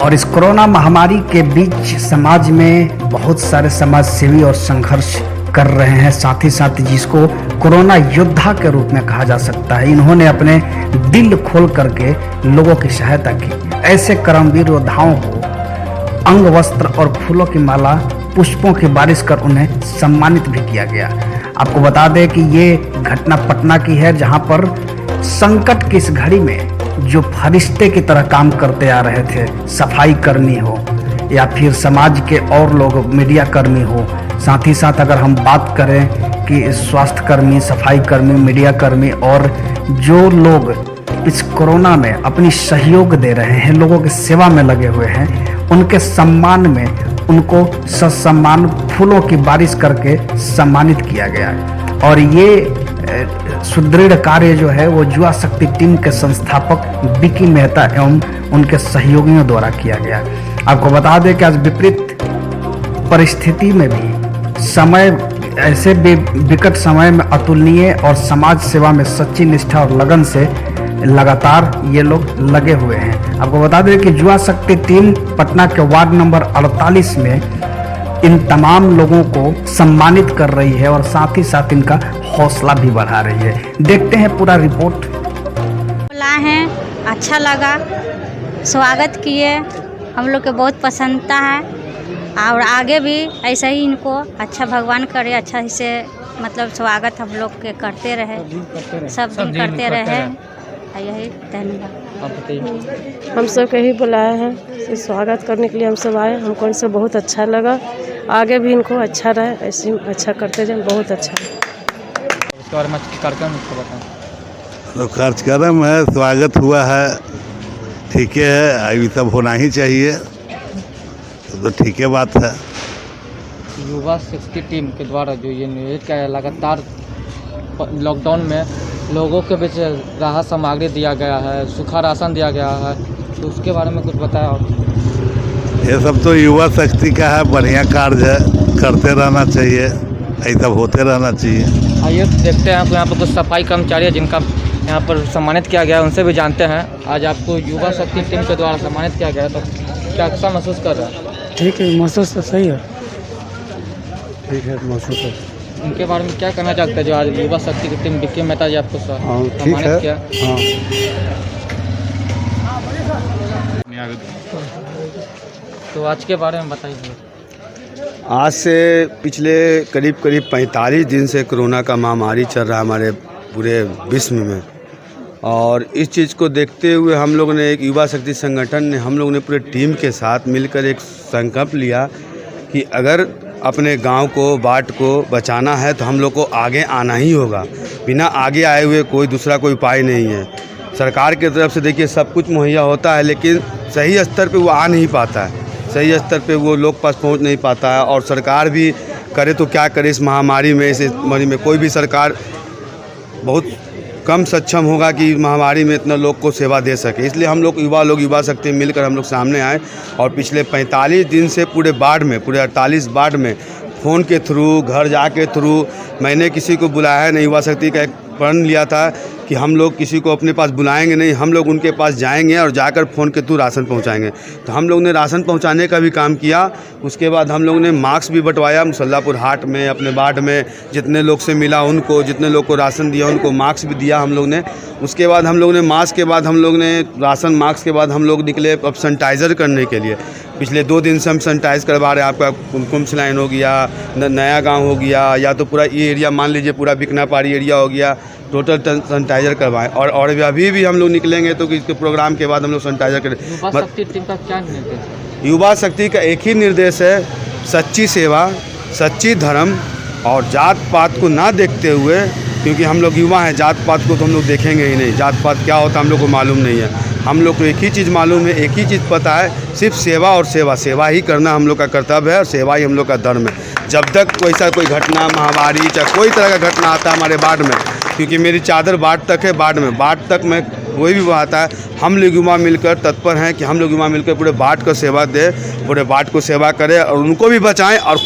और इस कोरोना महामारी के बीच समाज में बहुत सारे समाज सेवी और संघर्ष कर रहे हैं, साथ ही साथ जिसको कोरोना योद्धा के रूप में कहा जा सकता है। इन्होंने अपने दिल खोल करके लोगों की सहायता की। ऐसे कर्मवीर योद्धाओं को अंग वस्त्र और फूलों की माला, पुष्पों की बारिश कर उन्हें सम्मानित भी किया गया। आपको बता दें कि ये घटना पटना की है, जहां पर संकट की इस घड़ी में जो फरिश्ते की तरह काम करते आ रहे थे, सफाई कर्मी हो या फिर समाज के और लोग, मीडिया कर्मी हो, साथ ही साथ अगर हम बात करें कि स्वास्थ्य कर्मी, सफाई कर्मी, मीडिया कर्मी और जो लोग इस कोरोना में अपनी सहयोग दे रहे हैं, लोगों की सेवा में लगे हुए हैं, उनके सम्मान में उनको ससम्मान फूलों की बारिश करके सम्मानित किया गया। और ये सुदृढ़ कार्य जो है वो युवा शक्ति टीम के संस्थापक विकी मेहता एवं उनके सहयोगियों द्वारा किया गया। आपको बता दें कि आज विपरीत परिस्थिति में भी समय, ऐसे विकट समय में अतुलनीय और समाज सेवा में सच्ची निष्ठा और लगन से लगातार ये लोग लगे हुए हैं। आपको बता दें कि युवा शक्ति टीम पटना के वार्ड नंबर 48 में इन तमाम लोगों को सम्मानित कर रही है और साथ ही साथ इनका हौसला भी बढ़ा रही है। देखते हैं पूरा रिपोर्ट। लाए हैं, अच्छा लगा, स्वागत किए, हम लोग के बहुत पसंद है और आगे भी ऐसा ही इनको अच्छा भगवान करे, अच्छा से मतलब स्वागत हम लोग के करते रहे, सब दिन करते रहे। यही धन्यवाद। हम सब यही बुलाए हैं, स्वागत करने के लिए हम सब आए। हमको इनसे बहुत अच्छा लगा, आगे भी इनको अच्छा रहे, ऐसे अच्छा करते जाए, बहुत अच्छा। इसके बारे में कार्यक्रम इसको बताएं। तो कार्यक्रम है, स्वागत हुआ है, ठीक है, अभी सब होना ही चाहिए, तो ठीक है बात है। युवा शक्ति टीम के द्वारा जो ये नियोजित किया है, लगातार लॉकडाउन में लोगों के बीच राहत सामग्री दिया गया है, सूखा राशन दिया गया है, तो उसके बारे में कुछ बताया आप। ये सब तो युवा शक्ति का है, बढ़िया कार्य है, करते रहना चाहिए, ऐसा होते रहना चाहिए। आइए देखते हैं, आपको यहाँ पर कुछ सफाई कर्मचारी है जिनका यहाँ पर सम्मानित किया गया है, उनसे भी जानते हैं। आज आपको युवा शक्ति टीम के द्वारा सम्मानित किया गया है, तो क्या अच्छा महसूस कर रहे हैं? ठीक है, महसूस तो सही है, ठीक है, महसूस है। उनके बारे में क्या कहना चाहते हैं जो आज युवा शक्ति की टीम विकी मेहता जी आपको सम्मानित किया? तो आज के बारे में बताइए। आज से पिछले करीब 45 दिन से कोरोना का महामारी चल रहा है हमारे पूरे विश्व में, और इस चीज़ को देखते हुए हम लोग ने, एक युवा शक्ति संगठन ने, हम लोग ने पूरे टीम के साथ मिलकर एक संकल्प लिया कि अगर अपने गांव को, वार्ड को बचाना है तो हम लोग को आगे आना ही होगा। बिना आगे आए हुए कोई उपाय नहीं है। सरकार की तरफ से देखिए सब कुछ मुहैया होता है, लेकिन सही स्तर पे वो आ नहीं पाता है, सही स्तर पे वो लोग पास पहुंच नहीं पाता है। और सरकार भी करे तो क्या करे इस महामारी में, इस महामारी में कोई भी सरकार बहुत कम सक्षम होगा कि महामारी में इतना लोग को सेवा दे सके। इसलिए हम लोग युवा शक्ति मिलकर हम लोग सामने आए और पिछले 45 दिन से पूरे 48 वार्ड में फ़ोन के थ्रू, घर जाके थ्रू, मैंने किसी को बुलाया नहीं। युवा शक्ति का एक प्रण लिया था कि हम लोग किसी को अपने पास बुलाएंगे नहीं, हम लोग उनके पास जाएंगे और जाकर फ़ोन के थ्रू राशन पहुंचाएंगे। तो हम लोग ने राशन पहुंचाने का भी काम किया। उसके बाद हम लोग ने मास्क भी बंटवाया मुसल्लापुर हाट में, अपने वार्ड में जितने लोग से मिला उनको, जितने लोग को राशन दिया उनको मास्क भी दिया हम लोग ने। उसके बाद हम लोग ने मास्क के बाद हम लोग ने राशन, मास्क के बाद हम लोग निकले अब सैनिटाइज़र करने के लिए। पिछले 2 दिन से हम सैनिटाइज़ करवा रहे हैं। आपका कुमकुम लाइन हो गया, नया गाँव हो गया, या तो पूरा ये एरिया मान लीजिए पूरा बिकना पारी एरिया हो गया, टोटल सैनिटाइज़र करवाएं। और अभी भी हम लोग निकलेंगे तो इसके प्रोग्राम के बाद हम लोग सैनिटाइज़र करें। युवा शक्ति टीम का क्या निर्देश है? युवा शक्ति का एक ही निर्देश है, सच्ची सेवा, सच्ची धर्म और जात पात को ना देखते हुए, क्योंकि हम लोग युवा हैं, जात पात को तो हम लोग देखेंगे ही नहीं। जात पात क्या होता है हम लोग को मालूम नहीं है। हम लोग को एक ही चीज़ मालूम है, एक ही चीज़ पता है, सिर्फ सेवा और सेवा ही करना हम लोग का कर्तव्य है और सेवा ही हम लोग का धर्म है। जब तक कोई घटना, महामारी, चाहे कोई तरह का घटना आता है हमारे वार्ड में, क्योंकि मेरी चादर बाट तक है, बाट तक में कोई भी आता है, हम लोग युवा मिलकर तत्पर हैं कि हम लोग युवा मिलकर पूरे बाट को सेवा दें, पूरे बाट को सेवा करें और उनको भी बचाएं और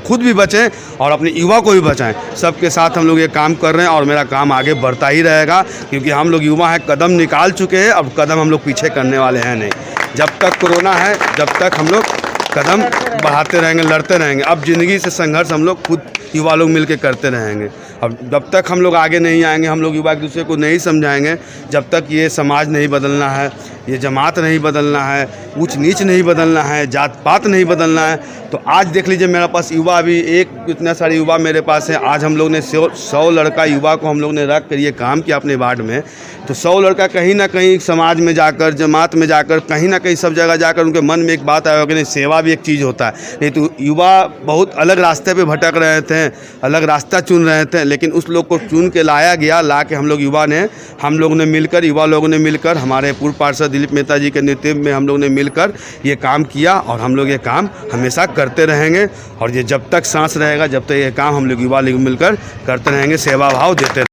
खुद भी बचें और अपने युवा को भी बचाएं। सबके साथ हम लोग ये काम कर रहे हैं और मेरा काम आगे बढ़ता ही रहेगा, क्योंकि हम लोग युवा हैं, कदम निकाल चुके हैं, अब कदम हम लोग पीछे करने वाले हैं नहीं। जब तक कोरोना है, जब तक हम लोग कदम बढ़ाते रहेंगे, लड़ते रहेंगे। अब ज़िंदगी से संघर्ष हम लोग खुद युवा लोग मिलकर करते रहेंगे। अब जब तक हम लोग आगे नहीं आएंगे, हम लोग युवा एक दूसरे को नहीं समझाएंगे, जब तक ये समाज नहीं बदलना है, ये जमात नहीं बदलना है, ऊंच नीच नहीं बदलना है, जात पात नहीं बदलना है। तो आज देख लीजिए मेरे पास युवा अभी इतना सारे युवा मेरे पास है। आज हम लोग ने 100 लड़का युवा को हम लोग ने रख कर ये काम किया अपने वार्ड में। तो 100 लड़का कहीं ना कहीं समाज में जाकर, जमात में जाकर, कहीं ना कहीं सब जगह जाकर उनके मन में एक बात आया कि नहीं, सेवा भी एक चीज़ होता है। नहीं तो युवा बहुत अलग रास्ते पे भटक रहे थे, अलग रास्ता चुन रहे थे, लेकिन उस लोग को चुन के लाया गया, ला के हम लोग युवा लोगों ने मिलकर हमारे पूर्व पार्षद दिलीप मेहता जी के नेतृत्व में हम लोग ने मिलकर ये काम किया और हम लोग ये काम हमेशा करते रहेंगे। और ये जब तक सांस रहेगा, जब तक ये काम हम लोग युवा लोग मिलकर करते रहेंगे, सेवा भाव देते रहेंगे।